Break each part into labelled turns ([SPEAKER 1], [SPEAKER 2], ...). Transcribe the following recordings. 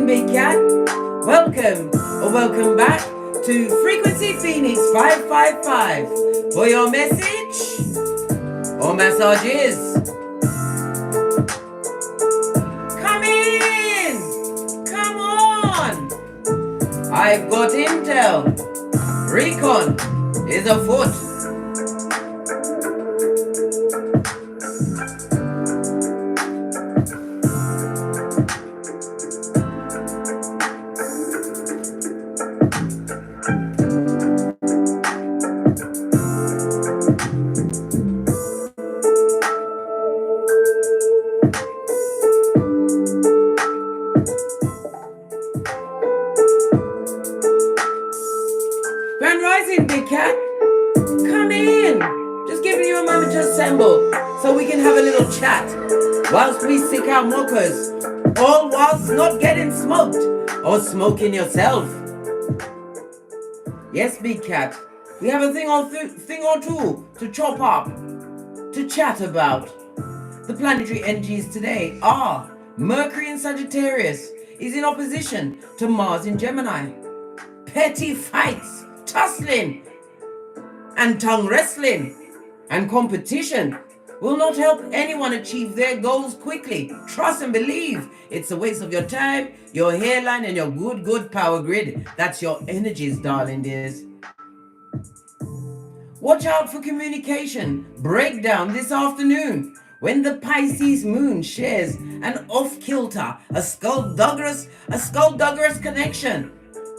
[SPEAKER 1] rising, big cat. Welcome or welcome back to Frequency Phoenix 555 for your message or massages. Come in. Come on. I've got intel. Recon is afoot. Grand rising, big cat. Come in. Just giving you a moment to assemble so we can have a little chat whilst we seek our mockers, all whilst not getting smoked or smoking yourself. Yes, big cat. We have a thing or two to chop up, to chat about. The planetary energies today are Mercury in Sagittarius is in opposition to Mars in Gemini. Petty fights, tussling, and tongue wrestling and competition will not help anyone achieve their goals quickly. Trust and believe. It's a waste of your time, your hairline, and your good power grid. That's your energies, darling dears. Watch out for communication breakdown this afternoon when the Pisces moon shares an off-kilter, a skullduggerous connection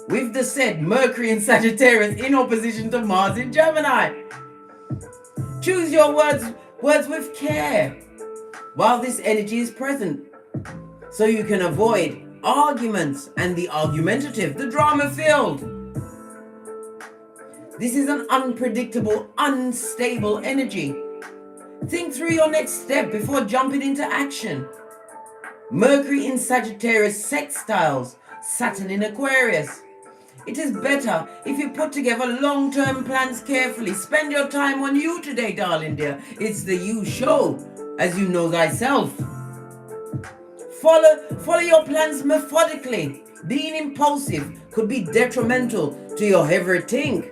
[SPEAKER 1] with the said Mercury in Sagittarius in opposition to Mars in Gemini. Choose your words with care while this energy is present, so you can avoid arguments and the argumentative, the drama-filled. This is an unpredictable, unstable energy. Think through your next step before jumping into action. Mercury in Sagittarius sextiles Saturn in Aquarius. It is better if you put together long-term plans carefully. Spend your time on you today, darling dear. It's the you show, as you know thyself. Follow your plans methodically. Being impulsive could be detrimental to your everything.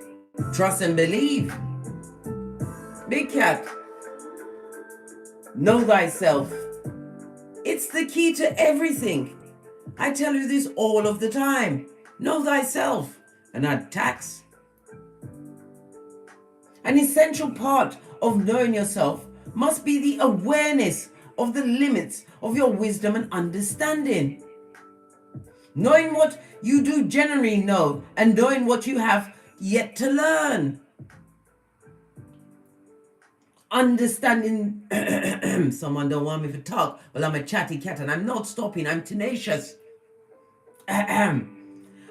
[SPEAKER 1] Trust and believe. Big cat, know thyself. It's the key to everything. I tell you this all of the time. Know thyself and add tax. An essential part of knowing yourself must be the awareness of the limits of your wisdom and understanding. Knowing what you do generally know and knowing what you have yet to learn. Understanding, someone don't want me to talk. Well, I'm a chatty cat and I'm not stopping. I'm tenacious.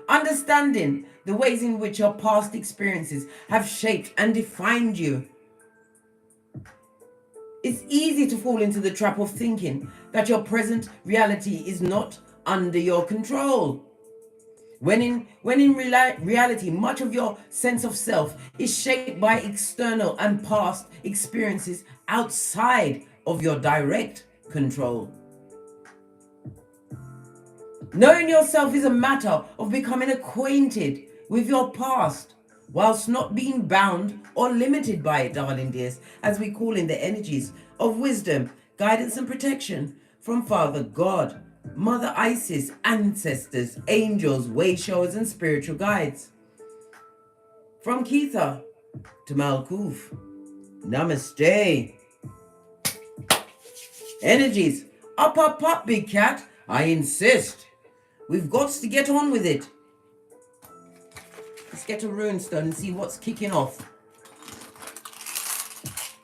[SPEAKER 1] Understanding the ways in which your past experiences have shaped and defined you. It's easy to fall into the trap of thinking that your present reality is not under your control. When in reality, much of your sense of self is shaped by external and past experiences outside of your direct control. Knowing yourself is a matter of becoming acquainted with your past, whilst not being bound or limited by it, darling dears, as we call in the energies of wisdom, guidance and protection from Father God, Mother Isis, ancestors, angels, way showers and spiritual guides. From Keitha to Malkuth, Namaste. Energies, up, big cat, I insist. We've got to get on with it. Let's get a runestone and see what's kicking off.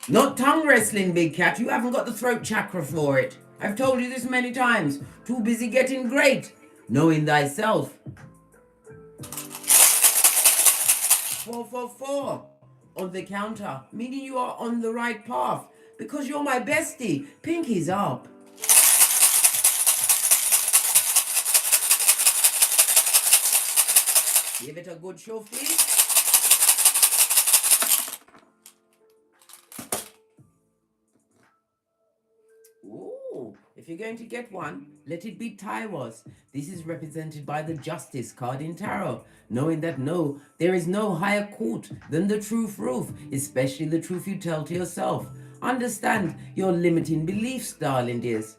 [SPEAKER 1] Not tongue wrestling, big cat. You haven't got the throat chakra for it. I've told you this many times. Too busy getting great. Knowing thyself. 444 on the counter. Meaning you are on the right path. Because you're my bestie. Pinky's up. Give it a good shuffle. Ooh, If you're going to get one, let it be Taiwas. This is represented by the Justice card in Tarot, knowing that no, there is no higher court than the truth roof, especially the truth you tell to yourself. Understand your limiting beliefs, darling dears.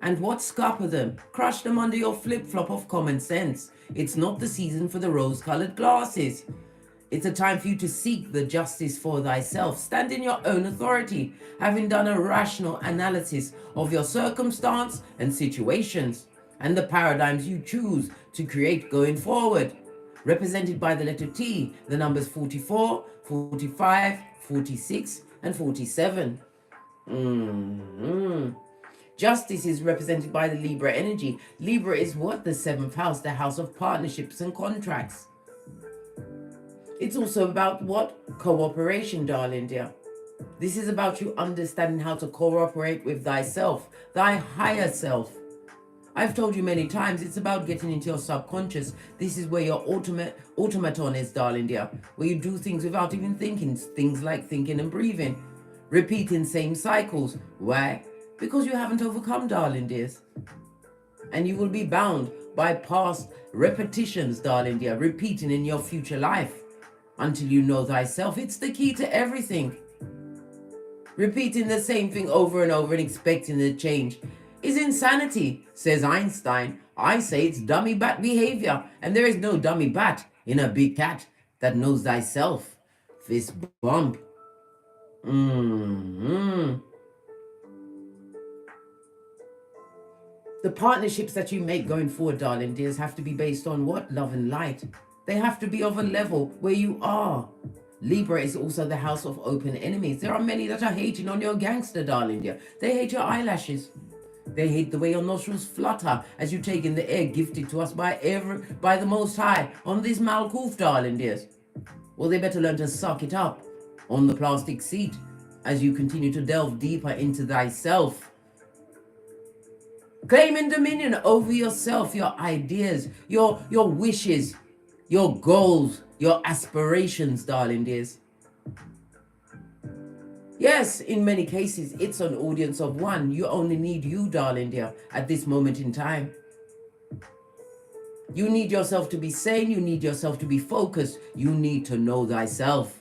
[SPEAKER 1] And what scupper them? Crush them under your flip-flop of common sense. It's not the season for the rose-colored glasses. It's a time for you to seek the justice for thyself. Stand in your own authority, having done a rational analysis of your circumstance and situations, and the paradigms you choose to create going forward. Represented by the letter T, the numbers 44, 45, 46, and 47. Justice is represented by the Libra energy. Libra is what? The 7th house, the house of partnerships and contracts. It's also about what? Cooperation, darling dear. This is about you understanding how to cooperate with thyself, thy higher self. I've told you many times, it's about getting into your subconscious. This is where your automaton is, darling dear, where you do things without even thinking, things like thinking and breathing, repeating same cycles. Why? Because you haven't overcome, darling dears. And you will be bound by past repetitions, darling dear, repeating in your future life until you know thyself. It's the key to everything. Repeating the same thing over and over and expecting the change is insanity, says Einstein. I say it's dummy bat behavior, and there is no dummy bat in a big cat that knows thyself. Fist bump. The partnerships that you make going forward, darling dears, have to be based on what? Love and light. They have to be of a level where you are. Libra is also the house of open enemies. There are many that are hating on your gangster, darling dear. They hate your eyelashes. They hate the way your nostrils flutter as you take in the air gifted to us by the Most High on this Malkuth, darling dears. Well, they better learn to suck it up on the plastic seat as you continue to delve deeper into thyself. Claiming dominion over yourself, your ideas, your wishes, your goals, your aspirations, darling dears. Yes, in many cases, it's an audience of one. You only need you, darling dear, at this moment in time. You need yourself to be sane. You need yourself to be focused. You need to know thyself.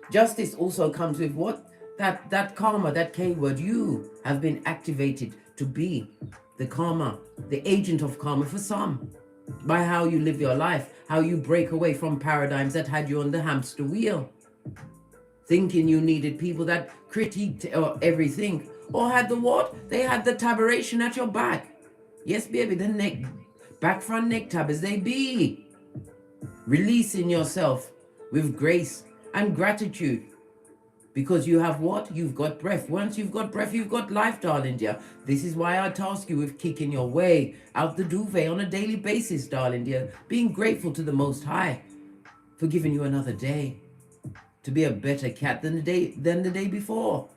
[SPEAKER 1] Justice also comes with what? That karma, that K word. You have been activated to be the karma, the agent of karma for some, by how you live your life, how you break away from paradigms that had you on the hamster wheel, thinking you needed people that critiqued everything, or had the what? They had the tabaration at your back. Yes, baby, the neck, back front neck tab as they be. Releasing yourself with grace and gratitude. Because you have what? You've got breath. Once you've got breath, you've got life, darling dear. This is why I task you with kicking your way out the duvet on a daily basis, darling dear. Being grateful to the Most High for giving you another day to be a better cat than the day before.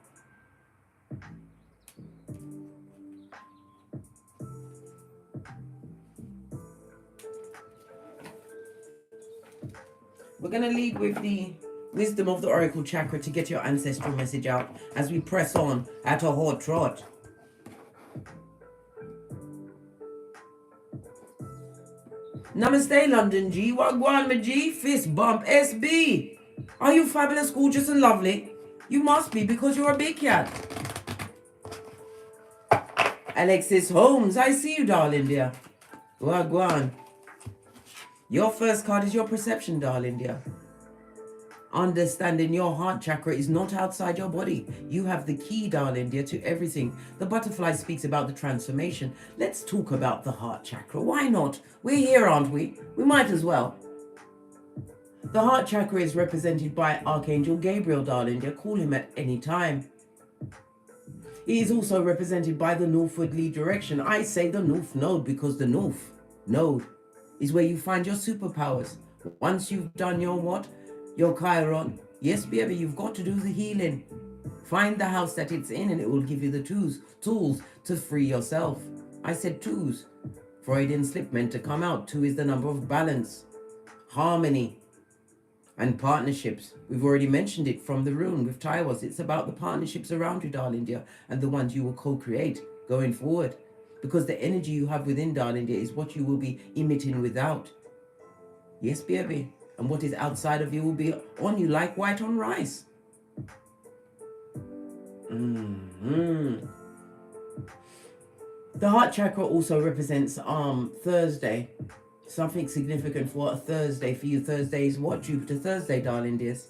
[SPEAKER 1] We're going to lead with the wisdom of the oracle chakra to get your ancestral message out as we press on at a hot trot. Namaste, London G. Wagwan, my G. Fist bump, SB. Are you fabulous, gorgeous, and lovely? You must be, because you're a big cat. Alexis Holmes, I see you, darling dear. Wagwan. Your first card is your perception, darling dear. Understanding your heart chakra is not outside your body. You have the key, darling dear, to everything. The butterfly speaks about the transformation. Let's talk about the heart chakra. Why not? We're here, aren't we? We might as well. The heart chakra is represented by Archangel Gabriel, darling dear. Call him at any time. He is also represented by the northwardly direction. I say the north node because the north node is where you find your superpowers. Once you've done your what? Your Chiron. Yes, baby, you've got to do the healing. Find the house that it's in and it will give you the tools to free yourself. I said twos. Freudian slip meant to come out. 2 is the number of balance, harmony, And partnerships, we've already mentioned it from the rune with Taiwas. It's about the partnerships around you, darling dear, and the ones you will co-create going forward. Because the energy you have within, darling dear, is what you will be emitting without. Yes, baby. And what is outside of you will be on you like white on rice. The heart chakra also represents Thursday. Something significant for a Thursday for you. Thursday is what? Jupiter Thursday, darling dears.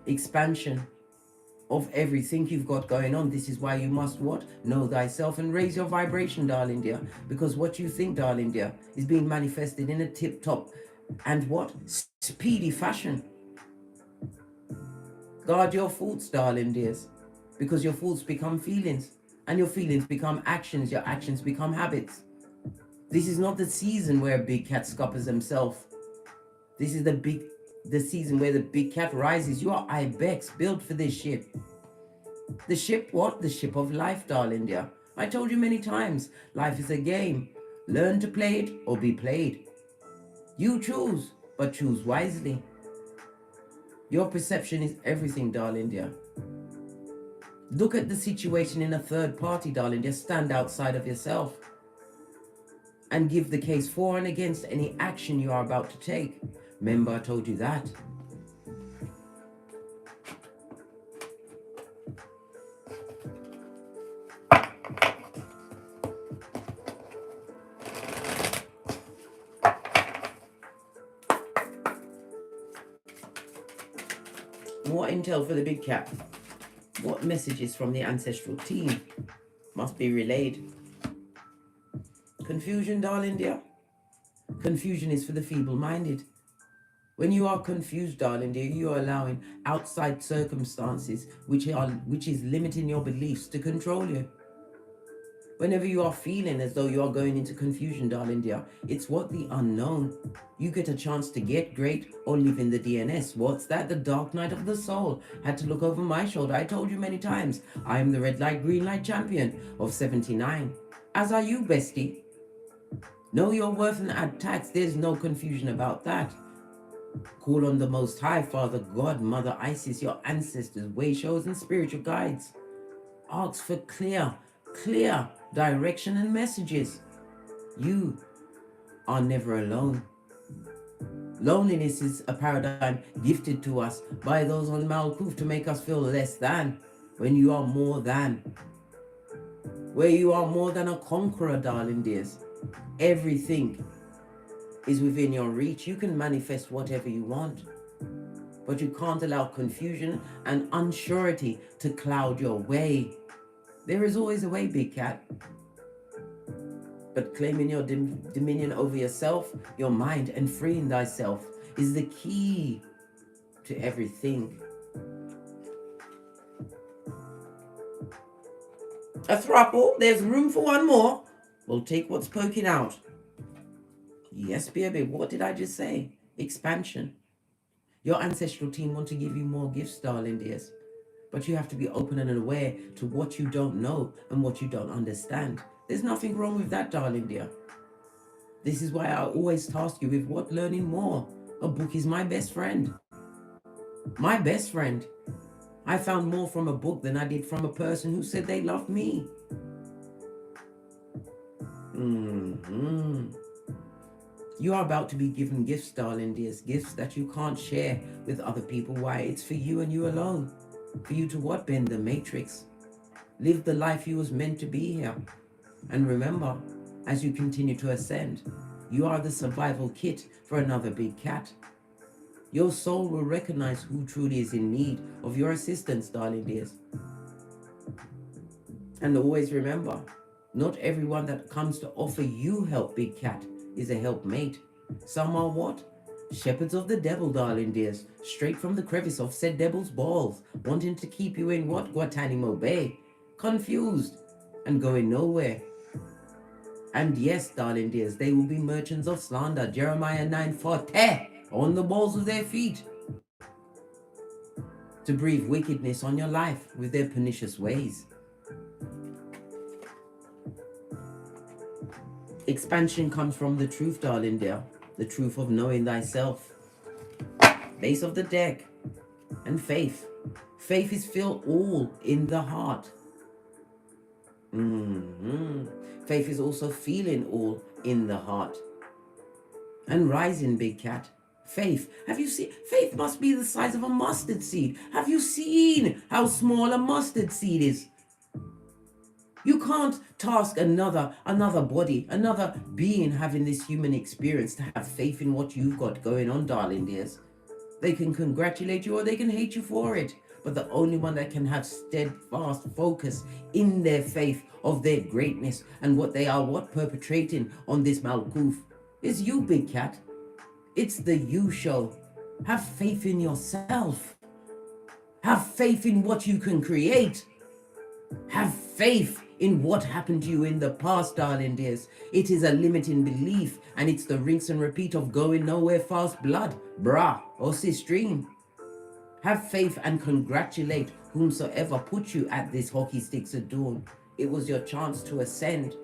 [SPEAKER 1] Expansion of everything you've got going on. This is why you must what? Know thyself and raise your vibration, darling dear. Because what you think, darling dear, is being manifested in a tip-top and what? Speedy fashion. Guard your thoughts, darling dears. Because your thoughts become feelings. And your feelings become actions. Your actions become habits. This is not the season where a big cat scuppers himself. This is the season where the big cat rises. You are Ibex, built for this ship. The ship what? The ship of life, darling dear. I told you many times, life is a game. Learn to play it or be played. You choose, but choose wisely. Your perception is everything, darling dear. Look at the situation in a third party, darling dear. Stand outside of yourself and give the case for and against any action you are about to take. Remember, I told you that. What intel for the big cat? What messages from the ancestral team must be relayed? Confusion, darling dear. Confusion is for the feeble-minded. When you are confused, darling dear, you are allowing outside circumstances which is limiting your beliefs to control you. Whenever you are feeling as though you are going into confusion, darling dear, it's what? The unknown. You get a chance to get great or live in the DNS. What's that? The dark night of the soul. Had to look over my shoulder. I told you many times, I am the red light, green light champion of 79. As are you, bestie. Know your worth and add tax. There's no confusion about that. Call on the Most High, Father God, Mother Isis, your ancestors, way shows and spiritual guides. Ask for clear direction and messages. You are never alone. Loneliness is a paradigm gifted to us by those on Malkuth to make us feel less than, when you are more than. Where you are more than a conqueror, darling dears. Everything is within your reach. You can manifest whatever you want, but you can't allow confusion and unsurety to cloud your way. There is always a way, big cat. But claiming your dominion over yourself, your mind, and freeing thyself is the key to everything. A throuple, there's room for one more. We'll take what's poking out. Yes, baby, what did I just say? Expansion. Your ancestral team want to give you more gifts, darling dears. But you have to be open and aware to what you don't know and what you don't understand. There's nothing wrong with that, darling dear. This is why I always task you with what? Learning more. A book is my best friend. My best friend. I found more from a book than I did from a person who said they loved me. You are about to be given gifts, darling dears. Gifts that you can't share with other people. Why? It's for you and you alone. For you to what? Bend the matrix. Live the life you was meant to be here. And remember, as you continue to ascend, you are the survival kit for another big cat. Your soul will recognize who truly is in need of your assistance, darling dears. And always remember, not everyone that comes to offer you help, big cat, is a helpmate. Some are what? Shepherds of the devil, darling dears, straight from the crevice of said devil's balls, wanting to keep you in what? Guantanamo Bay, confused and going nowhere. And yes, darling dears, they will be merchants of slander, Jeremiah 9:40, on the balls of their feet, to breathe wickedness on your life with their pernicious ways. Expansion comes from the truth, darling dear, the truth of knowing thyself. Base of the deck. And faith. Faith is feel all in the heart. Faith is also feeling all in the heart. And rising, big cat. Faith. Have you seen? Faith must be the size of a mustard seed. Have you seen how small a mustard seed is? You can't task another body, another being having this human experience to have faith in what you've got going on, darling dears. They can congratulate you or they can hate you for it. But the only one that can have steadfast focus in their faith of their greatness and what they are perpetrating on this Malkuth is you, big cat. It's the you show. Have faith in yourself. Have faith in what you can create. Have faith in what happened to you in the past, darling dears. It is a limiting belief, and it's the rinse and repeat of going nowhere fast blood, brah, or sis dream. Have faith and congratulate whomsoever put you at this hockey sticks of dawn. It was your chance to ascend.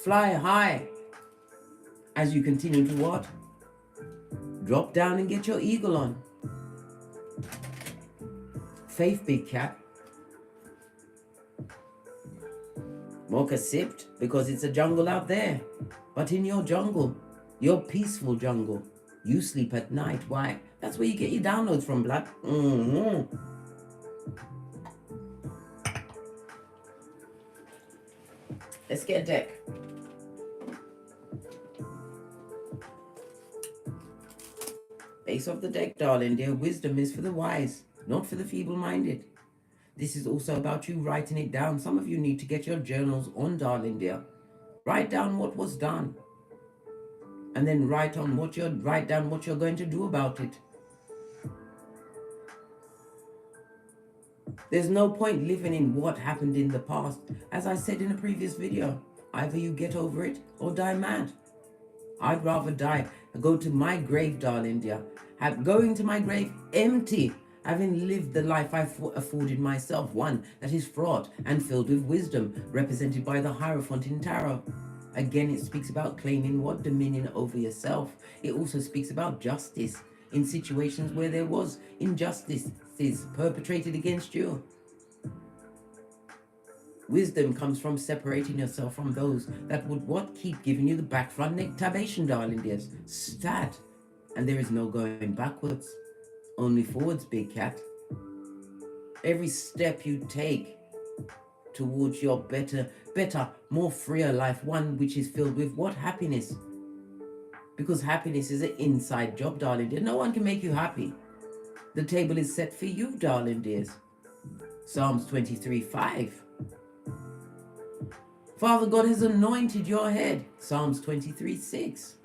[SPEAKER 1] Fly high as you continue to what? Drop down and get your eagle on. Faith, big cat. Mocha sipped because it's a jungle out there. But in your jungle, your peaceful jungle, you sleep at night. Why? That's where you get your downloads from, blood. Let's get a deck. Base of the deck, darling dear. Wisdom is for the wise, not for the feeble-minded. This is also about you writing it down. Some of you need to get your journals on, darling dear. Write down what was done. And then write down what you're going to do about it. There's no point living in what happened in the past. As I said in a previous video, either you get over it or die mad. I'd rather die, go to my grave, darling dear. Going to my grave empty, having lived the life I afforded myself, one that is fraught and filled with wisdom, represented by the Hierophant in Tarot. Again, it speaks about claiming what? Dominion over yourself. It also speaks about justice in situations where there was injustices perpetrated against you. Wisdom comes from separating yourself from those that would what? Keep giving you the back front neck tabation, darling dears. Stat. And there is no going backwards, only forwards, big cat. Every step you take towards your better, more freer life, one which is filled with what? Happiness. Because happiness is an inside job, darling dear. No one can make you happy. The table is set for you, darling dears. Psalms 23:5. Father God has anointed your head. Psalms 23:6.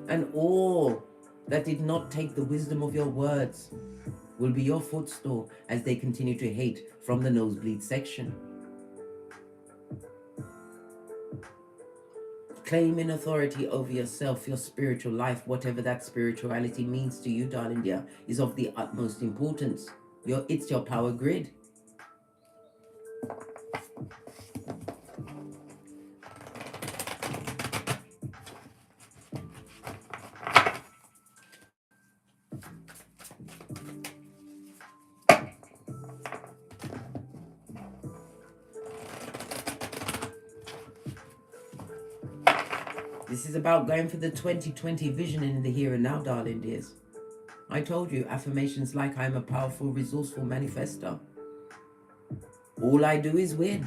[SPEAKER 1] And all that did not take the wisdom of your words will be your footstool as they continue to hate from the nosebleed section. Claiming authority over yourself, your spiritual life, whatever that spirituality means to you, darling dear, is of the utmost importance. It's your power grid. This is about going for the 2020 vision in the here and now, darling dears. I told you, affirmations like I'm a powerful, resourceful manifestor. All I do is win.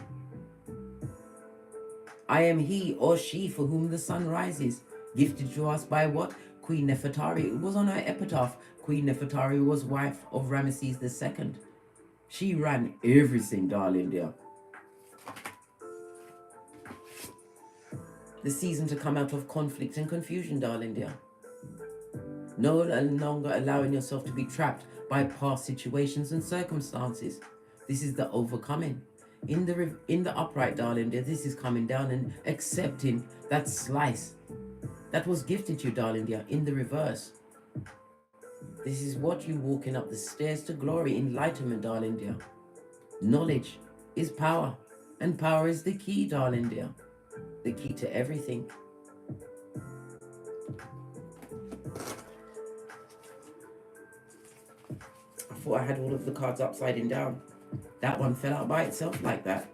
[SPEAKER 1] I am he or she for whom the sun rises. Gifted to us by what? Queen Nefertari. It was on her epitaph. Queen Nefertari was wife of Ramesses II. She ran everything, darling dear. The season to come out of conflict and confusion, darling dear. No longer allowing yourself to be trapped by past situations and circumstances. This is the overcoming. In the upright, darling dear, this is coming down and accepting that slice that was gifted to you, darling dear, in the reverse. This is what you walking up the stairs to glory, enlightenment, darling dear. Knowledge is power, and power is the key, darling dear. The key to everything. thought I had all of the cards upside down. That one fell out by itself like that.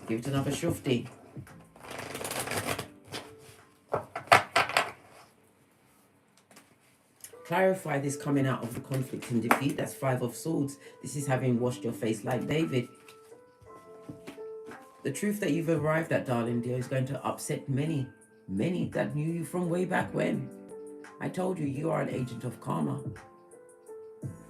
[SPEAKER 1] Give it another shufti. Clarify this coming out of the conflict and defeat. That's 5 of Swords. This is having washed your face like David. The truth that you've arrived at, darling dear, is going to upset many that knew you from way back when. I told you, you are an agent of karma.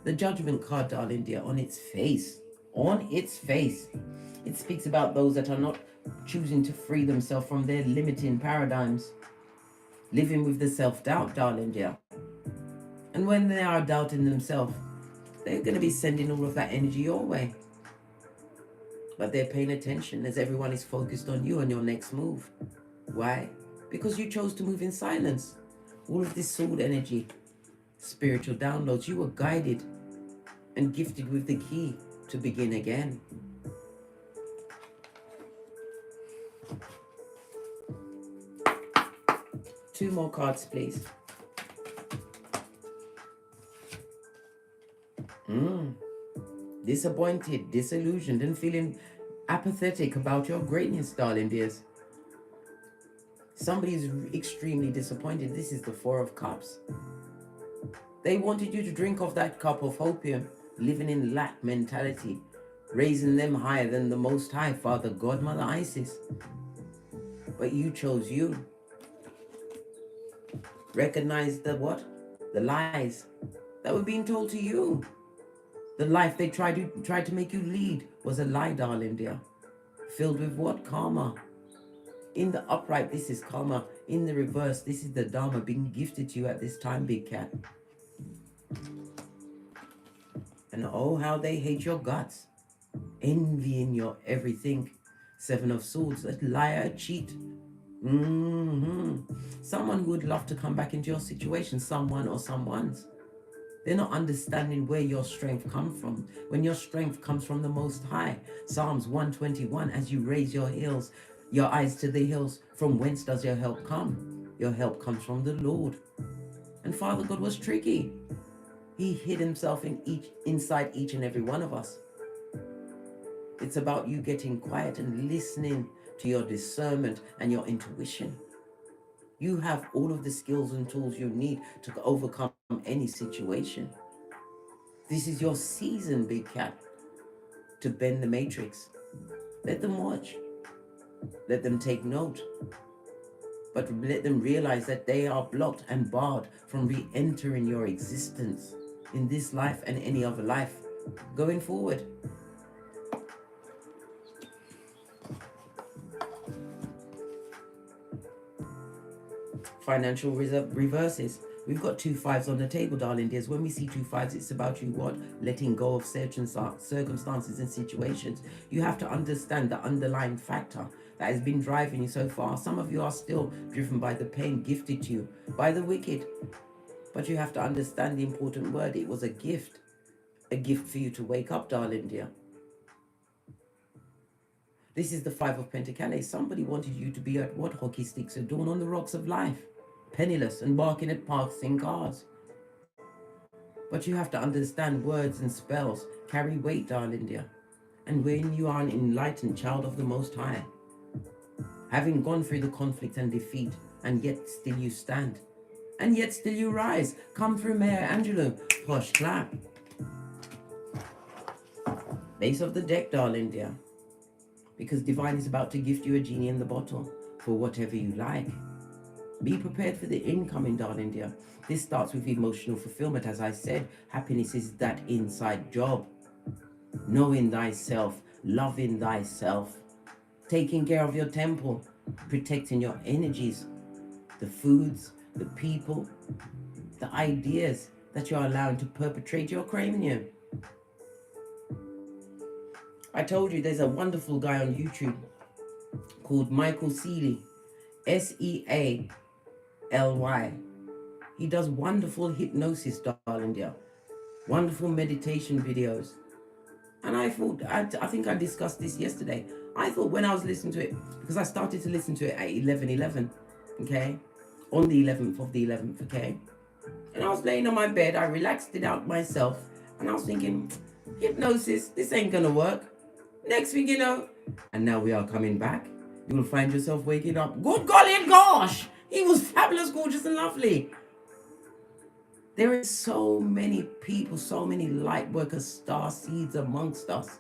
[SPEAKER 1] The Judgment card, darling dear, on its face, it speaks about those that are not choosing to free themselves from their limiting paradigms, living with the self-doubt, darling dear. And when they are doubting themselves, they're going to be sending all of that energy your way. But they're paying attention as everyone is focused on you and your next move. Why? Because you chose to move in silence. All of this sword energy, spiritual downloads, you were guided and gifted with the key to begin again. Two more cards, please. Disappointed, disillusioned, and feeling apathetic about your greatness, darling dears. Somebody is extremely disappointed. This is the 4 of Cups. They wanted you to drink off that cup of opium, living in lack mentality, raising them higher than the Most High, Father God, Mother Isis. But you chose you. Recognize the what? The lies that were being told to you. The life they tried to make you lead was a lie, darling dear. Filled with what? Karma. In the upright, this is karma. In the reverse, this is the Dharma being gifted to you at this time, big cat. And oh, how they hate your guts. Envying your everything. 7 of Swords, a liar, a cheat. Someone who would love to come back into your situation, someone or someone's. They're not understanding where your strength comes from. When your strength comes from the Most High. Psalms 121, as you raise your eyes to the hills, from whence does your help come? Your help comes from the Lord. And Father God was tricky. He hid himself inside each and every one of us. It's about you getting quiet and listening to your discernment and your intuition. You have all of the skills and tools you need to overcome any situation. This is your season, big cat, to bend the matrix. Let them watch. Let them take note. But let them realize that they are blocked and barred from re-entering your existence in this life and any other life going forward. Financial reverses. We've got 2 5s on the table, darling dears. When we see 2 5s, it's about you what? Letting go of certain circumstances and situations. You have to understand the underlying factor that has been driving you so far. Some of you are still driven by the pain gifted to you by the wicked. But you have to understand the important word. It was a gift for you to wake up, darling dear. This is the 5 of Pentacles. Somebody wanted you to be at what? Hockey sticks adorned on the rocks of life, penniless and barking at passing cars. But you have to understand words and spells carry weight, darling dear. And when you are an enlightened child of the Most High, having gone through the conflict and defeat, and yet still you stand, and yet still you rise. Come through, Mayor Angelou. Posh clap. Base of the deck, darling dear. Because divine is about to gift you a genie in the bottle for whatever you like. Be prepared for the incoming, darling dear. This starts with emotional fulfillment. As I said, happiness is that inside job. Knowing thyself, loving thyself, taking care of your temple, protecting your energies, the foods, the people, the ideas that you're allowing to perpetrate your cranium. I told you there's a wonderful guy on YouTube called Michael Sealy, Sealy. He does wonderful hypnosis, darling dear, wonderful meditation videos. And I thought, I think I discussed this yesterday. I thought when I was listening to it, because I started to listen to it at 11:11, okay, on the 11th of the 11th, okay, And I was laying on my bed, I relaxed it out myself, and I was thinking, hypnosis, this ain't gonna work. Next thing you know, and now we are coming back, you will find yourself waking up. Good golly and gosh, he was fabulous, gorgeous, and lovely. There is so many people, so many light workers, star seeds amongst us.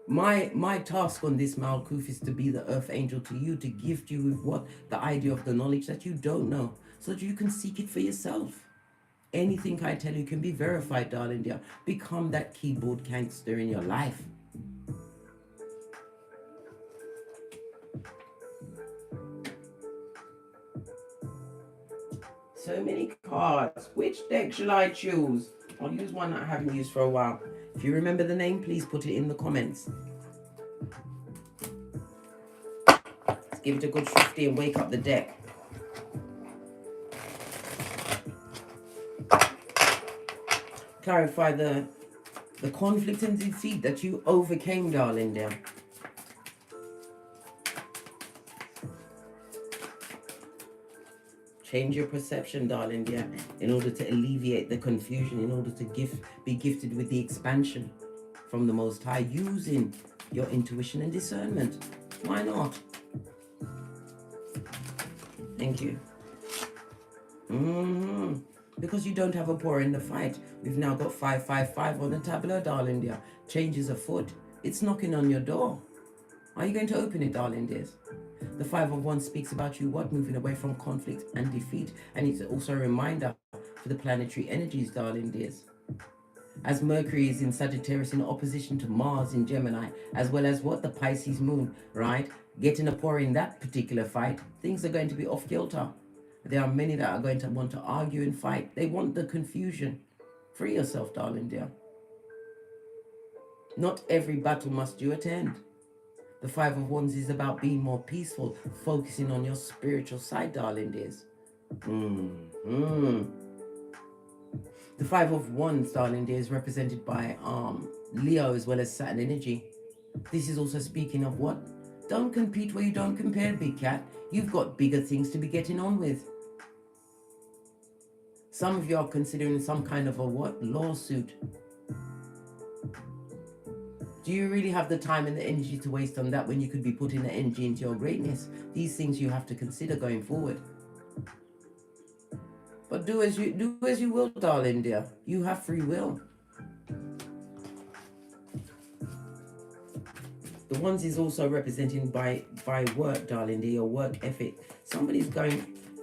[SPEAKER 1] My task on this Malkuth is to be the earth angel to you, to gift you with what? The idea of the knowledge that you don't know, so that you can seek it for yourself. Anything I tell you can be verified, darling dear. Become that keyboard gangster in your life. So many cards. Which deck shall I choose? I'll use one that I haven't used for a while. If you remember the name, please put it in the comments. Let's give it a good 50 and wake up the deck. Clarify the conflict and defeat that you overcame, darling dear. Change your perception, darling dear, in order to alleviate the confusion, in order to be gifted with the expansion from the Most High, using your intuition and discernment. Why not? Thank you. Because you don't have a pour in the fight. We've now got 555 on the tableau, darling dear. Change is afoot. It's knocking on your door. Are you going to open it, darling dears? The 5 of Wands speaks about you, what? Moving away from conflict and defeat. And it's also a reminder for the planetary energies, darling dears. As Mercury is in Sagittarius in opposition to Mars in Gemini, as well as what? The Pisces moon, right? Getting a pour in that particular fight, things are going to be off kilter. There are many that are going to want to argue and fight. They want the confusion. Free yourself, darling dear. Not every battle must you attend. The 5 of Wands is about being more peaceful, focusing on your spiritual side, darling dears. The 5 of Wands, darling dear, is represented by Leo as well as Saturn energy. This is also speaking of what? Don't compete where you don't compare, big cat. You've got bigger things to be getting on with. Some of you are considering some kind of a what? Lawsuit. Do you really have the time and the energy to waste on that when you could be putting the energy into your greatness? These things you have to consider going forward. But do as you will, darling dear. You have free will. The Wands is also represented by work, darling dear, your work ethic. Somebody's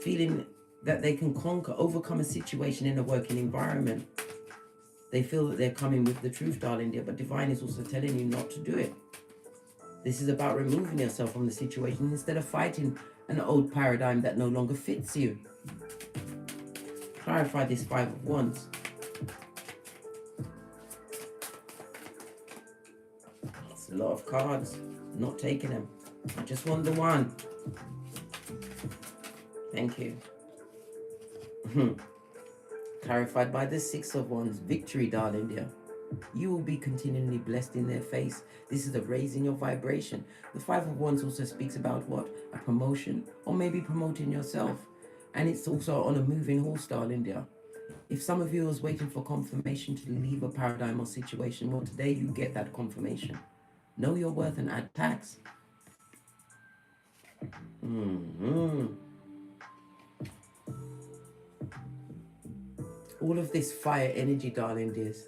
[SPEAKER 1] feeling that they can overcome a situation in a working environment. They feel that they're coming with the truth, darling dear, but Divine is also telling you not to do it. This is about removing yourself from the situation instead of fighting an old paradigm that no longer fits you. Clarify this 5 of Wands. It's a lot of cards. I'm not taking them. I just want the one. Thank you. Clarified by the 6 of Wands. Victory, darling dear. You will be continually blessed in their face. This is a raising your vibration. The 5 of Wands also speaks about what? A promotion, or maybe promoting yourself. And it's also on a moving horse, darling dear. If some of you was waiting for confirmation to leave a paradigm or situation, well, today you get that confirmation. Know your worth and add tax. All of this fire energy, darling dears.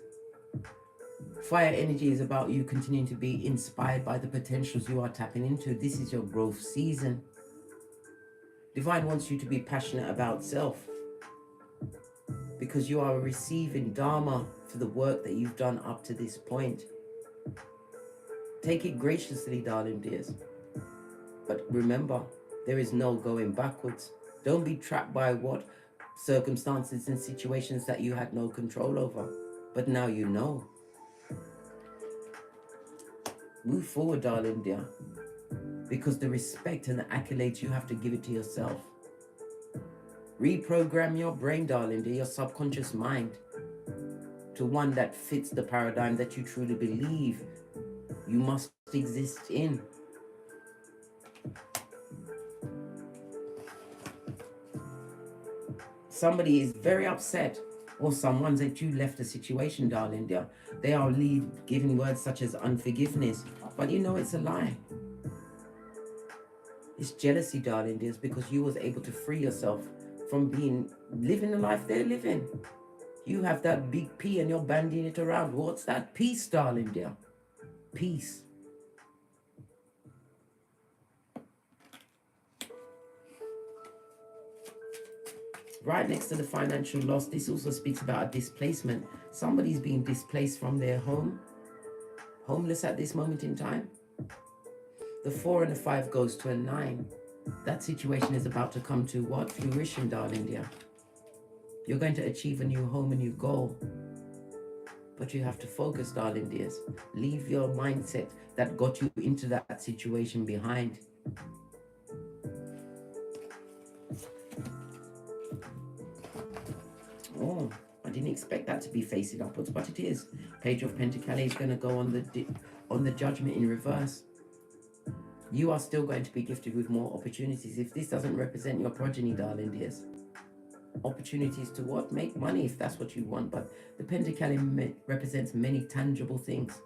[SPEAKER 1] Fire energy is about you continuing to be inspired by the potentials you are tapping into. This is your growth season. Divine wants you to be passionate about self, because you are receiving Dharma for the work that you've done up to this point. Take it graciously, darling dears. But remember, there is no going backwards. Don't be trapped by what? Circumstances and situations that you had no control over. But now you know. Move forward, darling dear. Because the respect and the accolades, you have to give it to yourself. Reprogram your brain, darling dear, your subconscious mind, to one that fits the paradigm that you truly believe you must exist in. Somebody is very upset, or someone that you left a situation, darling. They are giving words such as unforgiveness, but you know it's a lie. It's jealousy, darling dears, because you was able to free yourself from living the life they're living. You have that big P and you're bandying it around. What's that? Peace, darling dear. Peace. Right next to the financial loss, this also speaks about a displacement. Somebody's being displaced from their home, homeless at this moment in time. The 4 and the 5 goes to a 9. That situation is about to come to what? Fruition, darling dear. You're going to achieve a new home, a new goal. But you have to focus, darling dears. Leave your mindset that got you into that situation behind. Oh, I didn't expect that to be facing upwards, but it is. Page of Pentacles is going to go on the Judgment in reverse. You are still going to be gifted with more opportunities. If this doesn't represent your progeny, darling dears, opportunities to what? Make money if that's what you want. But the Pentacle represents many tangible things.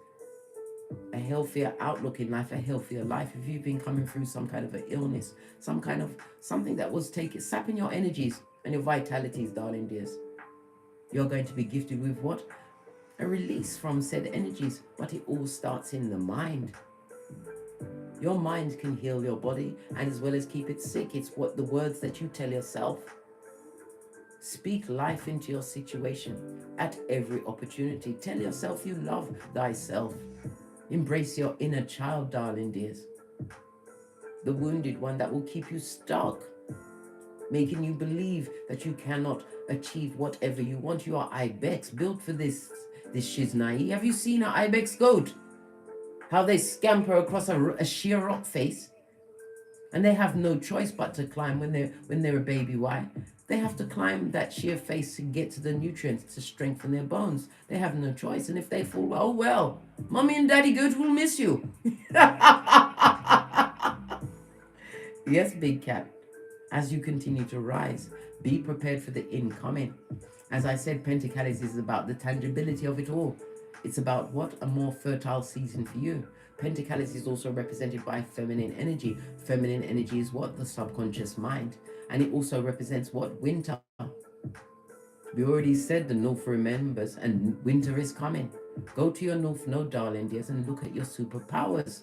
[SPEAKER 1] A healthier outlook in life, a healthier life. If you've been coming through some kind of an illness, something that was sapping your energies and your vitalities, darling dears, you're going to be gifted with what? A release from said energies. But it all starts in the mind. Your mind can heal your body and as well as keep it sick. It's what the words that you tell yourself. Speak life into your situation at every opportunity. Tell yourself you love thyself. Embrace your inner child, darling dears. The wounded one that will keep you stuck, making you believe that you cannot achieve whatever you want. You are Ibex, built for this shiznai. Have you seen an Ibex goat? How they scamper across a sheer rock face, and they have no choice but to climb when they're a baby. Why? They have to climb that sheer face to get to the nutrients to strengthen their bones. They have no choice, and if they fall, oh well, mommy and daddy goat will miss you. Yes, big cat. As you continue to rise, be prepared for the incoming. As I said, Pentacles is about the tangibility of it all. It's about what? A more fertile season for you. Pentacles is also represented by feminine energy. Feminine energy is what? The subconscious mind. And it also represents what? Winter. We already said the North remembers and winter is coming. Go to your North Node, darling dears, and look at your superpowers.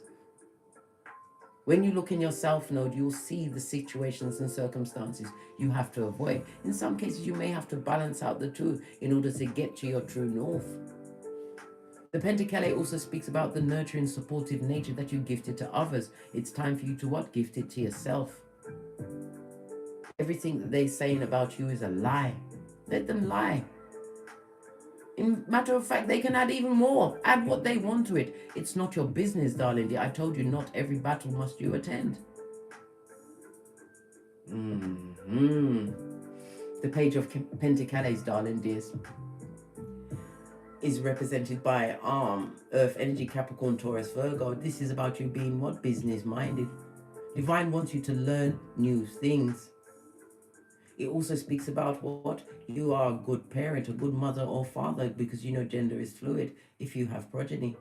[SPEAKER 1] When you look in your South Node, you'll see the situations and circumstances you have to avoid. In some cases, you may have to balance out the two in order to get to your true North. The Pentacle also speaks about the nurturing, supportive nature that you gifted to others. It's time for you to what? Gift it to yourself. Everything that they're saying about you is a lie. Let them lie. In matter of fact, they can add even more. Add what they want to it. It's not your business, darling dear. I told you not every battle must you attend. The Page of Pentacles, darling dears, is represented by Earth energy, Capricorn, Taurus, Virgo. This is about you being what? Business minded. Divine wants you to learn new things. It also speaks about what? You are a good parent, a good mother or father, because you know gender is fluid if you have progeny.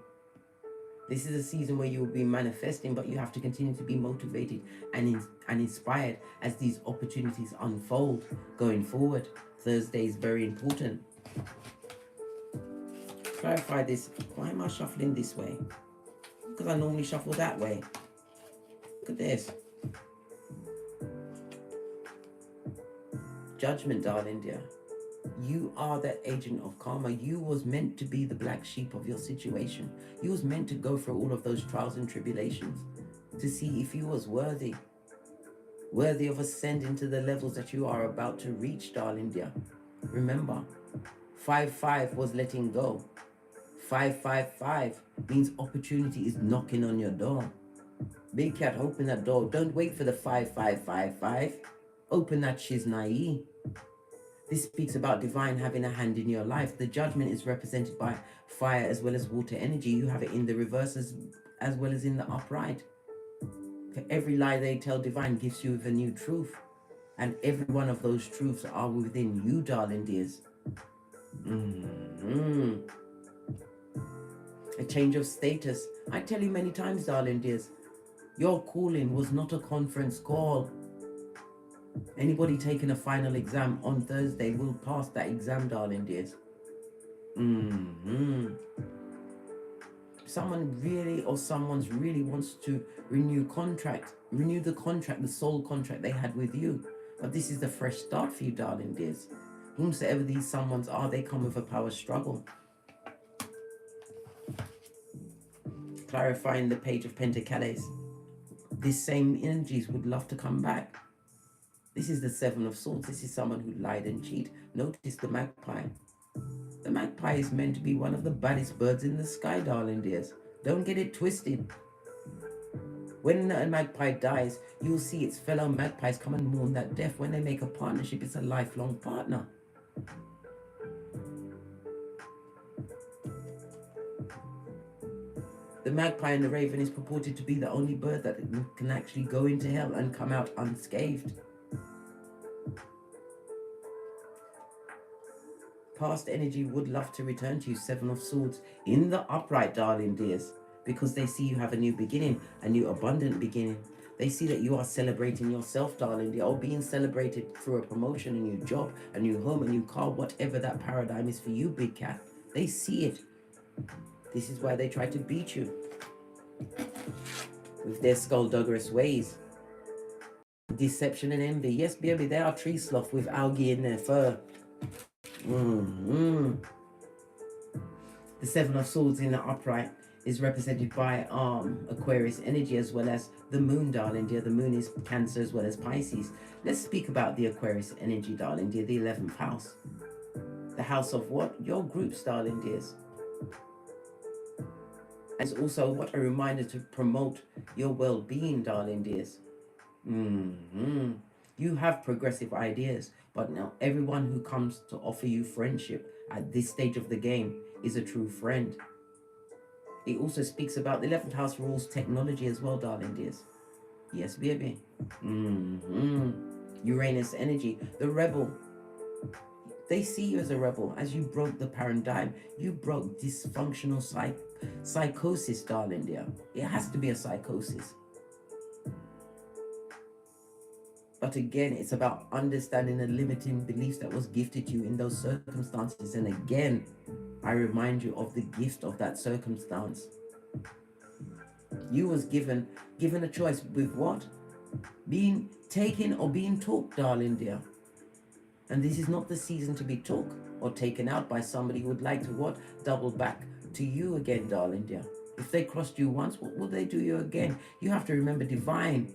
[SPEAKER 1] This is a season where you will be manifesting, but you have to continue to be motivated and inspired as these opportunities unfold going forward. Thursday is very important. Clarify this. Why am I shuffling this way? Because I normally shuffle that way. Look at this. Judgment, darling dear. You are that agent of karma. You was meant to be the black sheep of your situation. You was meant to go through all of those trials and tribulations to see if you was worthy of ascending to the levels that you are about to reach, darling dear. Remember, 5-5 was letting go. 5-5-5 means opportunity is knocking on your door. Big cat, open that door. Don't wait for the 5-5-5-5. Open that shiznai. This speaks about divine having a hand in your life. The judgment is represented by fire as well as water energy. You have it in the reverse as well as in the upright. For every lie they tell, divine gives you with a new truth. And every one of those truths are within you, darling dears. A change of status. I tell you many times, darling dears, your calling was not a conference call. Anybody taking a final exam on Thursday will pass that exam, darling dears. Someone really, or someone's really wants to renew the contract, the soul contract they had with you. But this is the fresh start for you, darling dears. Whomsoever these someones are, they come with a power struggle. Clarifying the Page of Pentacles. These same energies would love to come back. This is the Seven of Swords. This is someone who lied and cheated. Notice the magpie. The magpie is meant to be one of the baddest birds in the sky, darling dears. Don't get it twisted. When a magpie dies, you'll see its fellow magpies come and mourn that death. When they make a partnership, it's a lifelong partner. The magpie and the raven is purported to be the only bird that can actually go into hell and come out unscathed. Past energy would love to return to you, Seven of Swords, in the upright, darling dears, because they see you have a new beginning, a new abundant beginning. They see that you are celebrating yourself, darling dear, or being celebrated through a promotion, a new job, a new home, a new car, whatever that paradigm is for you, big cat. They see it. This is why they try to beat you with their skullduggerous ways. Deception and envy. Yes, baby, they are tree sloth with algae in their fur. The Seven of Swords in the upright is represented by Aquarius energy, as well as the moon, darling dear. The moon is Cancer as well as Pisces. Let's speak about the Aquarius energy, darling dear, the 11th house. The house of what? Your groups, darling dears. And it's also what a reminder to promote your well-being, darling dears. You have progressive ideas, but now everyone who comes to offer you friendship at this stage of the game is a true friend. It also speaks about the 11th house rules technology as well, darling dears. Yes, baby. Uranus energy, the rebel. They see you as a rebel. As you broke the paradigm, you broke dysfunctional psychosis, darling dear. It has to be a psychosis. But again, it's about understanding the limiting beliefs that was gifted to you in those circumstances. And again, I remind you of the gift of that circumstance. You was given a choice with what? Being taken or being took, darling dear. And this is not the season to be took or taken out by somebody who would like to what? Double back to you again, darling dear. If they crossed you once, what will they do you again? You have to remember, divine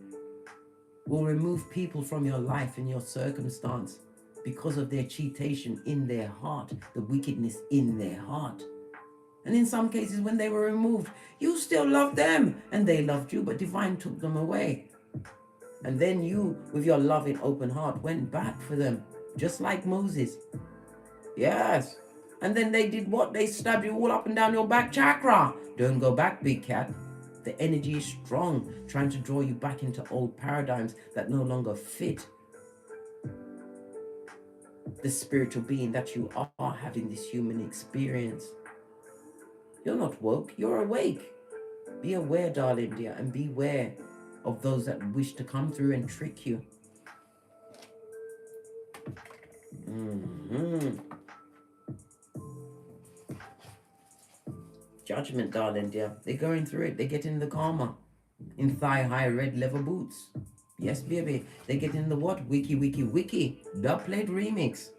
[SPEAKER 1] will remove people from your life and your circumstance because of their cheatation in their heart, the wickedness in their heart. And in some cases, when they were removed, you still loved them and they loved you, but divine took them away. And then you, with your loving open heart, went back for them, just like Moses. Yes. And then they did what? They stabbed you all up and down your back chakra. Don't go back, big cat. The energy is strong, trying to draw you back into old paradigms that no longer fit the spiritual being that you are, having this human experience. You're not woke, you're awake. Be aware, darling dear, and beware of those that wish to come through and trick you. Judgment, darling dear. They're going through it. They're getting the karma in thigh-high red leather boots. Yes, baby. They get in the what? Wiki, wiki, wiki. Dubplate remix.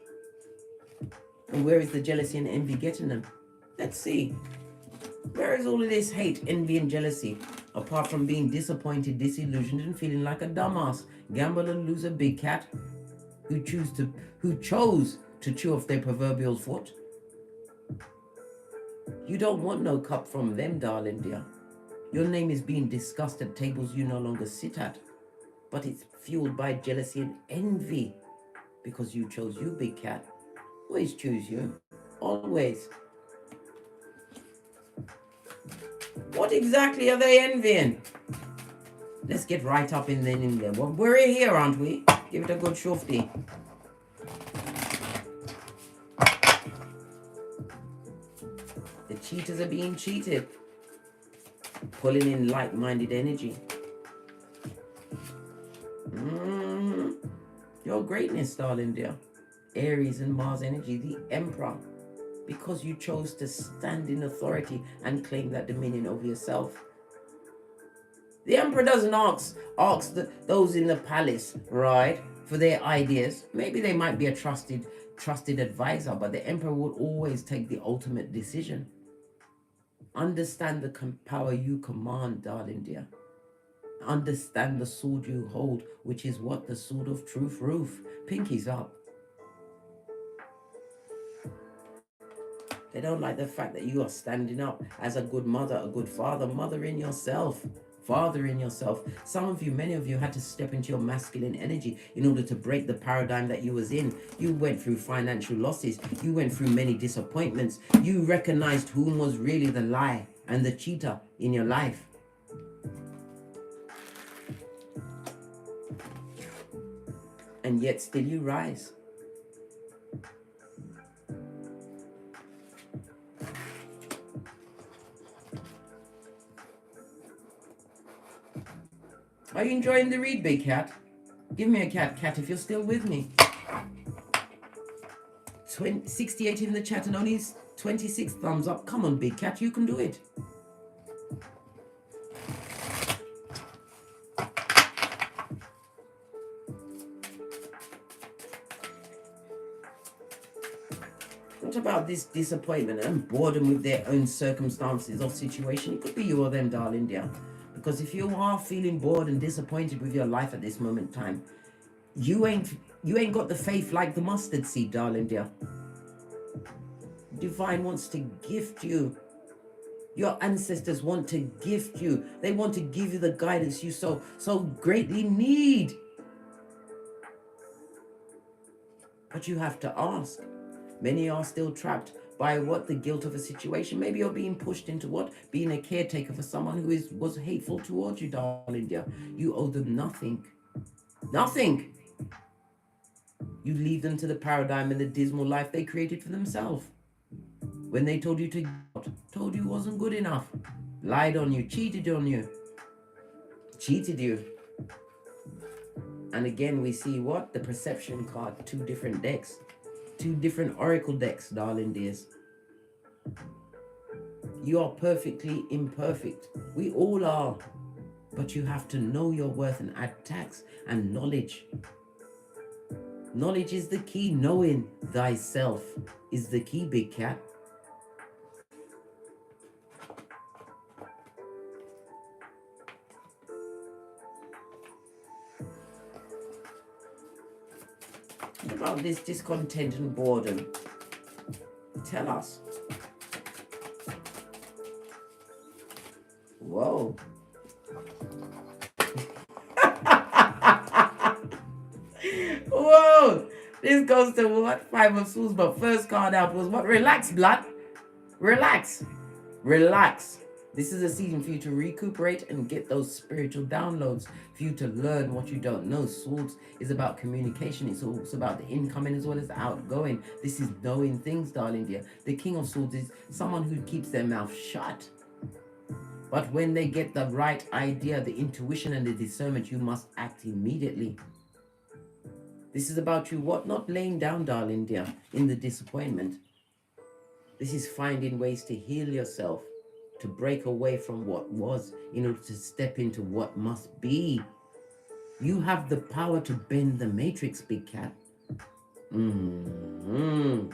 [SPEAKER 1] And where is the jealousy and envy getting them? Let's see. Where is all of this hate, envy, and jealousy? Apart from being disappointed, disillusioned, and feeling like a dumbass, gambler, loser, big cat, who chose to chew off their proverbial foot. You don't want no cup from them, darling dear. Your name is being discussed at tables you no longer sit at, but it's fueled by jealousy and envy because you chose you, big cat. Always choose you. Always. What exactly are they envying? Let's get right up in there. Well, we're here, aren't we? Give it a good shufty. The cheaters are being cheated. Pulling in like-minded energy. Your greatness, darling dear. Aries and Mars energy, the Emperor. Because you chose to stand in authority and claim that dominion over yourself. The Emperor doesn't ask those in the palace, right, for their ideas. Maybe they might be a trusted advisor, but the Emperor will always take the ultimate decision. Understand the power you command, darling dear. Understand the sword you hold, which is what? The sword of truth, roof. Pinkies up. They don't like the fact that you are standing up as a good mother, a good father. Mother in yourself. Father in yourself. Some of you, many of you had to step into your masculine energy in order to break the paradigm that you was in. You went through financial losses. You went through many disappointments. You recognized whom was really the lie and the cheater in your life. And yet still you rise. Are you enjoying the read, big cat? Give me a cat, if you're still with me. 68 in the chat and only 26 thumbs up. Come on, big cat, you can do it. What about this disappointment and boredom with their own circumstances or situation? It could be you or them, darling dear. Because if you are feeling bored and disappointed with your life at this moment in time, you ain't got the faith like the mustard seed, darling dear. Divine wants to gift you. Your ancestors want to gift you. They want to give you the guidance you so greatly need. But you have to ask. Many are still trapped by what? The guilt of a situation. Maybe you're being pushed into what? Being a caretaker for someone who was hateful towards you, darling dear. You owe them nothing. Nothing. You leave them to the paradigm and the dismal life they created for themselves. When they told you told you wasn't good enough, lied on you, cheated on you, cheated you. And again, we see what? The perception card, 2 different decks. 2 different oracle decks, darling dears. You are perfectly imperfect. We all are. But you have to know your worth and add tax and knowledge. Knowledge is the key. Knowing thyself is the key, big cat. What about this discontent and boredom? Tell us. Whoa. Whoa. This goes to what? 5 of Swords, but first card out was what? Relax, blood. Relax. Relax. This is a season for you to recuperate and get those spiritual downloads, for you to learn what you don't know. Swords is about communication. It's also about the incoming as well as the outgoing. This is knowing things, darling dear. The King of Swords is someone who keeps their mouth shut. But when they get the right idea, the intuition and the discernment, you must act immediately. This is about you what? Not laying down, darling dear, in the disappointment. This is finding ways to heal yourself, to break away from what was in order to step into what must be. You have the power to bend the matrix, big cat. 2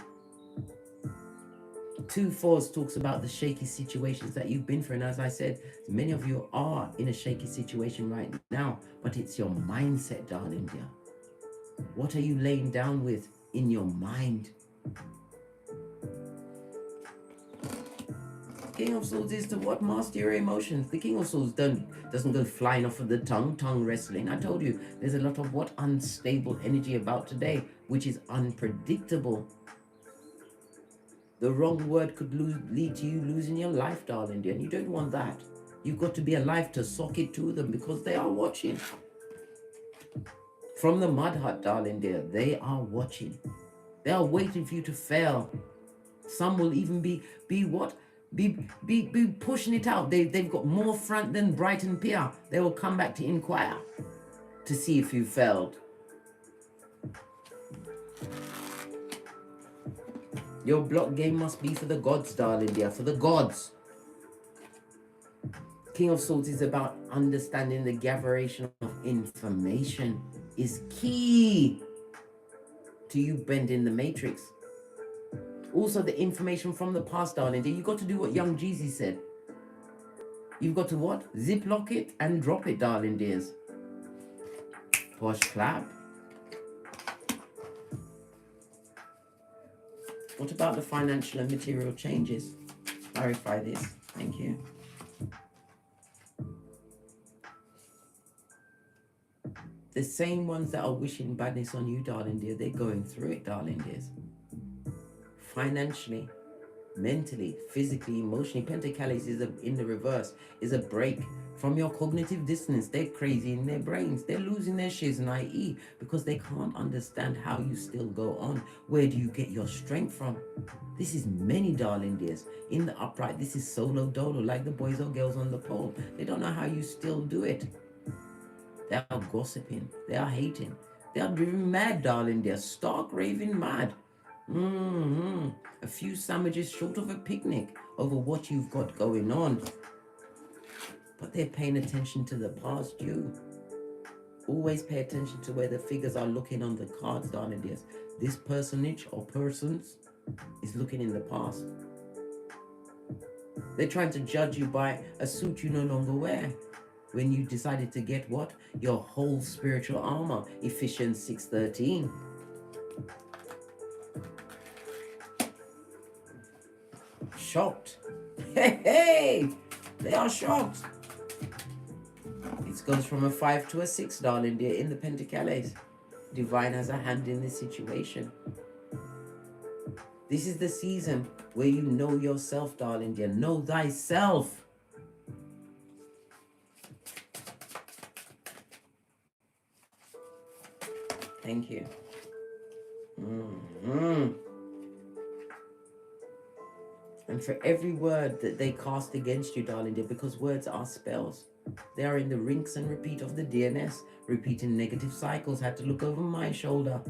[SPEAKER 1] fours talks about the shaky situations that you've been through. And as I said, many of you are in a shaky situation right now, but it's your mindset, darling dear. What are you laying down with in your mind? King of Swords is to what? Master your emotions. The King of Swords doesn't go flying off of the tongue wrestling. I told you, there's a lot of what? Unstable energy about today, which is unpredictable. The wrong word could lead to you losing your life, darling dear, and you don't want that. You've got to be alive to sock it to them because they are watching. From the mud hut, darling dear, they are watching. They are waiting for you to fail. Some will even be what? Be pushing it out. They've got more front than Brighton Pier. They will come back to inquire to see if you failed. Your block game must be for the gods, darling dear, for the gods. King of Swords is about understanding the gatheration of information is key to you bending the matrix. Also, the information from the past, darling dear, you've got to do what young Jeezy said. You've got to what? Ziplock it and drop it, darling dears. Posh clap. What about the financial and material changes? Clarify this. Thank you. The same ones that are wishing badness on you, darling dear, they're going through it, darling dears. Financially, mentally, physically, emotionally, Pentacles is in the reverse, is a break from your cognitive dissonance. They're crazy in their brains. They're losing their shiz and IE because they can't understand how you still go on. Where do you get your strength from? This is many, darling dears. In the upright, this is solo dolo, like the boys or girls on the pole. They don't know how you still do it. They are gossiping. They are hating. They are driven mad, darling dear. Stark raving mad. A few sandwiches short of a picnic over what you've got going on. But they're paying attention to the past, you. Always pay attention to where the figures are looking on the cards, darling dears. This personage or persons is looking in the past. They're trying to judge you by a suit you no longer wear. When you decided to get what? Your whole spiritual armor, Ephesians 6:13. Shocked. Hey, they are shocked. It goes from a 5 to a 6, darling dear, in the Pentacles. Divine has a hand in this situation. This is the season where you know yourself, darling dear. Know thyself. Thank you. And for every word that they cast against you, darling dear, because words are spells. They are in the rinse and repeat of the DNS, repeating negative cycles. Had to look over my shoulder.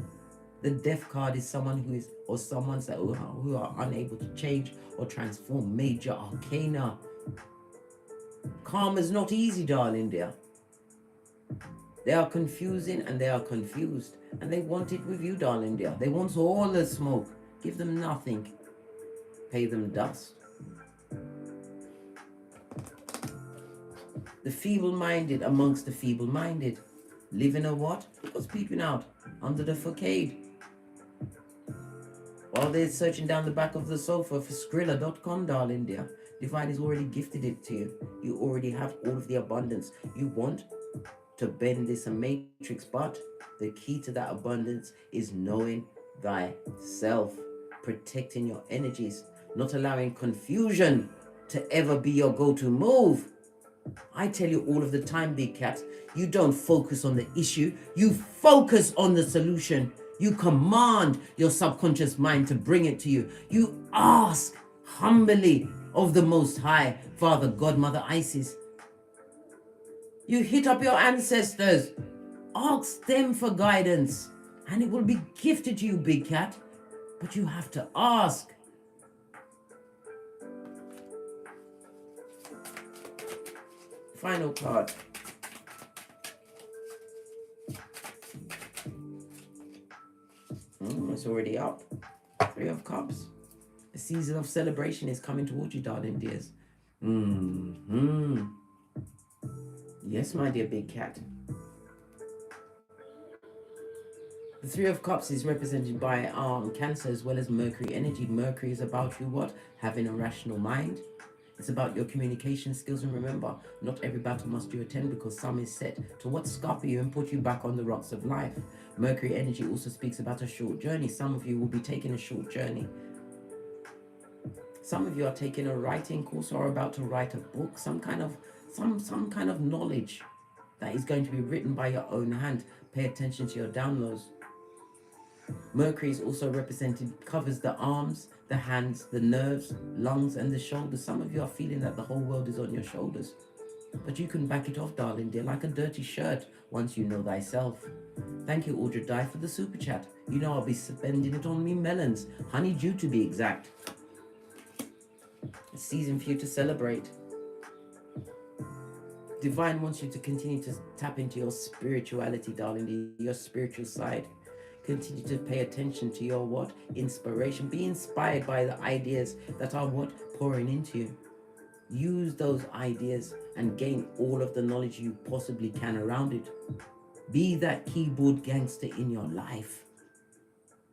[SPEAKER 1] The death card is someone who is, or someone who are unable to change or transform major arcana. Karma's not easy, darling dear. They are confusing and they are confused. And they want it with you, darling dear. They want all the smoke. Give them nothing. Pay them dust. The feeble-minded amongst the feeble-minded. Living a what? What's peeping out? Under the facade. While they're searching down the back of the sofa for Skrilla.com, darling dear. Divine has already gifted it to you. You already have all of the abundance. You want to bend this matrix, but the key to that abundance is knowing thyself. Protecting your energies. Not allowing confusion to ever be your go-to move. I tell you all of the time, big cat, you don't focus on the issue, you focus on the solution. You command your subconscious mind to bring it to you. You ask humbly of the Most High, Father, God, Mother Isis. You hit up your ancestors. Ask them for guidance and it will be gifted to you, big cat. But you have to ask. Final card. It's already up. 3 of Cups. The season of celebration is coming towards you, darling dears. Yes, my dear big cat. The 3 of Cups is represented by Cancer as well as Mercury energy. Mercury is about you what? Having a rational mind. It's about your communication skills, and remember, not every battle must you attend because some is set to what scupper you and put you back on the rocks of life. Mercury energy also speaks about a short journey. Some of you will be taking a short journey. Some of you are taking a writing course or about to write a book, some kind of some kind of knowledge that is going to be written by your own hand. Pay attention to your downloads. Mercury is also represented, covers the arms, the hands, the nerves, lungs, and the shoulders. Some of you are feeling that the whole world is on your shoulders. But you can back it off, darling dear, like a dirty shirt once you know thyself. Thank you, Audrey Dye, for the super chat. You know I'll be spending it on me melons. Honeydew to be exact. A season for you to celebrate. Divine wants you to continue to tap into your spirituality, darling, your spiritual side. Continue to pay attention to your what? Inspiration. Be inspired by the ideas that are what? Pouring into you. Use those ideas and gain all of the knowledge you possibly can around it. Be that keyboard gangster in your life.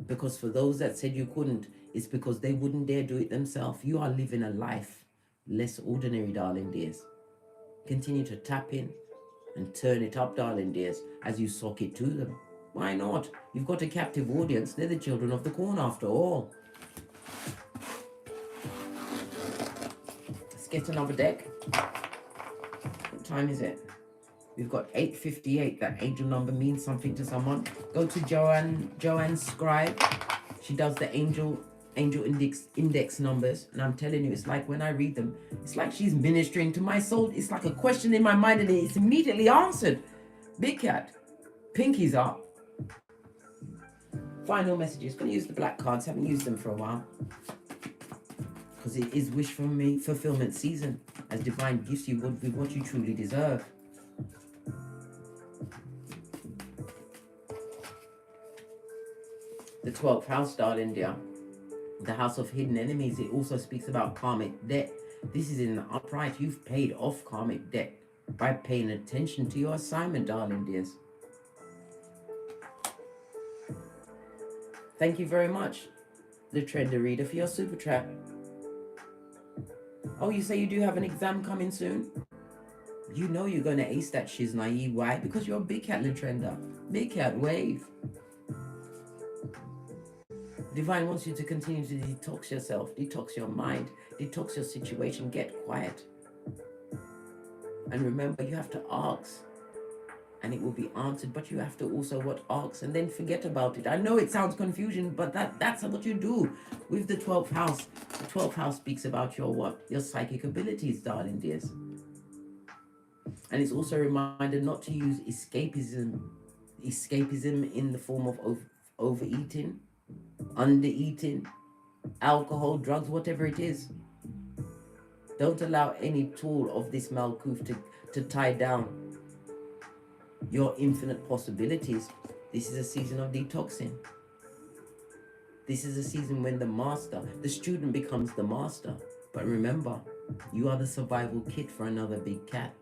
[SPEAKER 1] Because for those that said you couldn't, it's because they wouldn't dare do it themselves. You are living a life less ordinary, darling dears. Continue to tap in and turn it up, darling dears, as you sock it to them. Why not? You've got a captive audience. They're the children of the corn after all. Let's get another deck. What time is it? We've got 8:58. That angel number means something to someone. Go to Joanne Scribe. She does the angel index numbers, and I'm telling you, it's like when I read them, it's like she's ministering to my soul. It's like a question in my mind and it's immediately answered. Big cat, pinkies up. Final messages. Gonna use the black cards. Haven't used them for a while because it is wish fulfillment season, as divine gifts you with what you truly deserve. The 12th house, darling dear. The house of hidden enemies. It also speaks about karmic debt. This is in the upright. You've paid off karmic debt by paying attention to your assignment, darling dears. Thank you very much, the Trender Reader, for your super chat. Oh, you say you do have an exam coming soon? You know you're going to ace that shiznai. Why? Because you're a big cat, Trender. Big cat, wave. Divine wants you to continue to detox yourself, detox your mind, detox your situation, get quiet. And remember, you have to ask and it will be answered, but you have to also what? Ask and then forget about it. I know it sounds confusion, but that's what you do with the 12th house. The 12th house speaks about your what? Your psychic abilities, darling dears. And it's also a reminder not to use escapism in the form of overeating, undereating, alcohol, drugs, whatever it is. Don't allow any tool of this malkuf to tie down your infinite possibilities. This is a season of detoxing. This is a season when the student becomes the master. But remember, you are the survival kit for another big cat.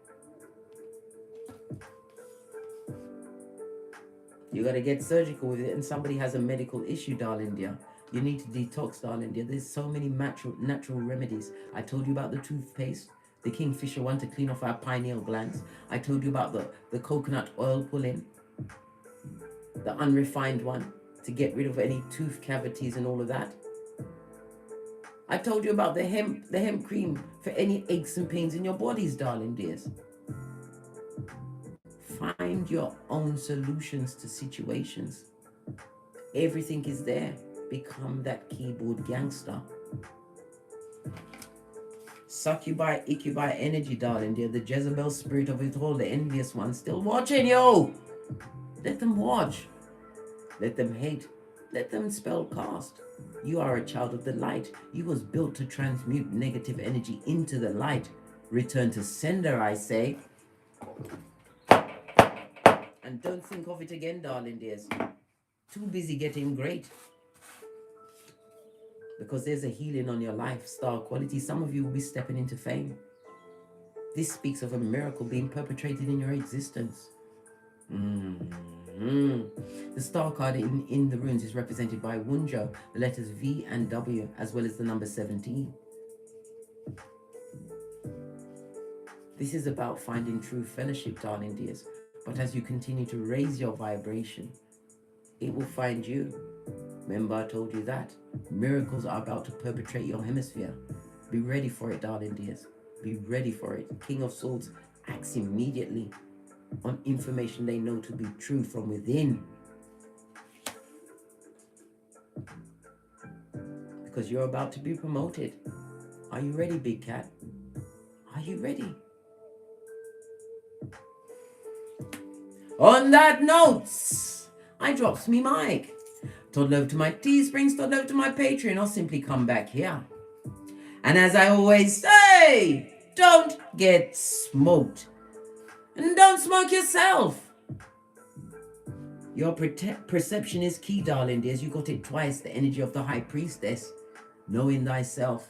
[SPEAKER 1] You got to get surgical with it, and somebody has a medical issue, darling dear. You need to detox, darling dear. There's so many natural remedies. I told you about the toothpaste, the kingfisher one to clean off our pineal glands. I told you about the coconut oil pulling, the unrefined one to get rid of any tooth cavities and all of that. I told you about the hemp cream for any aches and pains in your bodies, darling dears. Find your own solutions to situations. Everything is there. Become that keyboard gangster. Succubi, Icubi energy, darling dear. The Jezebel spirit of it all, the envious one, still watching, yo. Let them watch. Let them hate. Let them spell cast. You are a child of the light. You was built to transmute negative energy into the light. Return to sender, I say. And don't think of it again, darling dears. Too busy getting great. Because there's a healing on your life, star quality. Some of you will be stepping into fame. This speaks of a miracle being perpetrated in your existence. The star card in the runes is represented by Wunjo, the letters V and W, as well as the number 17. This is about finding true fellowship, darling dears. But as you continue to raise your vibration, it will find you. Remember, I told you that. Miracles are about to perpetrate your hemisphere. Be ready for it, darling dears. Be ready for it. King of Swords acts immediately on information they know to be true from within. Because you're about to be promoted. Are you ready, big cat? Are you ready? On that note, I drops me mic. Toddle over to my Teesprings, toddle over to my Patreon, or simply come back here. And as I always say, don't get smoked. And don't smoke yourself. Your perception is key, darling dears. You got it twice, the energy of the High Priestess. Knowing thyself.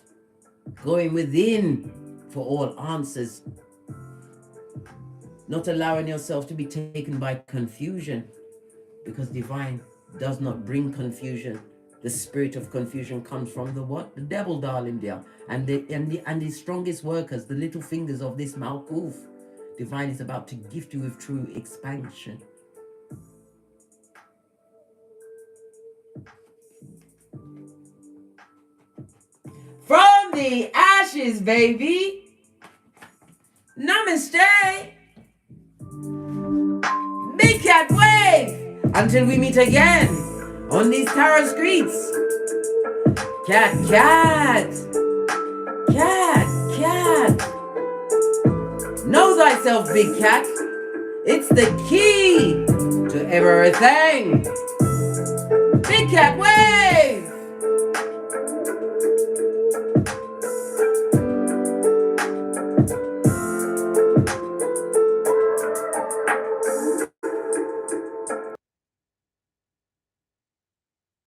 [SPEAKER 1] Going within for all answers. Not allowing yourself to be taken by confusion. Because divine does not bring confusion. The spirit of confusion comes from the what? The devil, darling dear. And the strongest workers, the little fingers of this Malkuth. Divine is about to gift you with true expansion. From the ashes, baby. Namaste. Big cat wave. Until we meet again on these tarot streets. Cat, cat. Cat, cat. Know thyself, big cat. It's the key to everything. Big cat wave.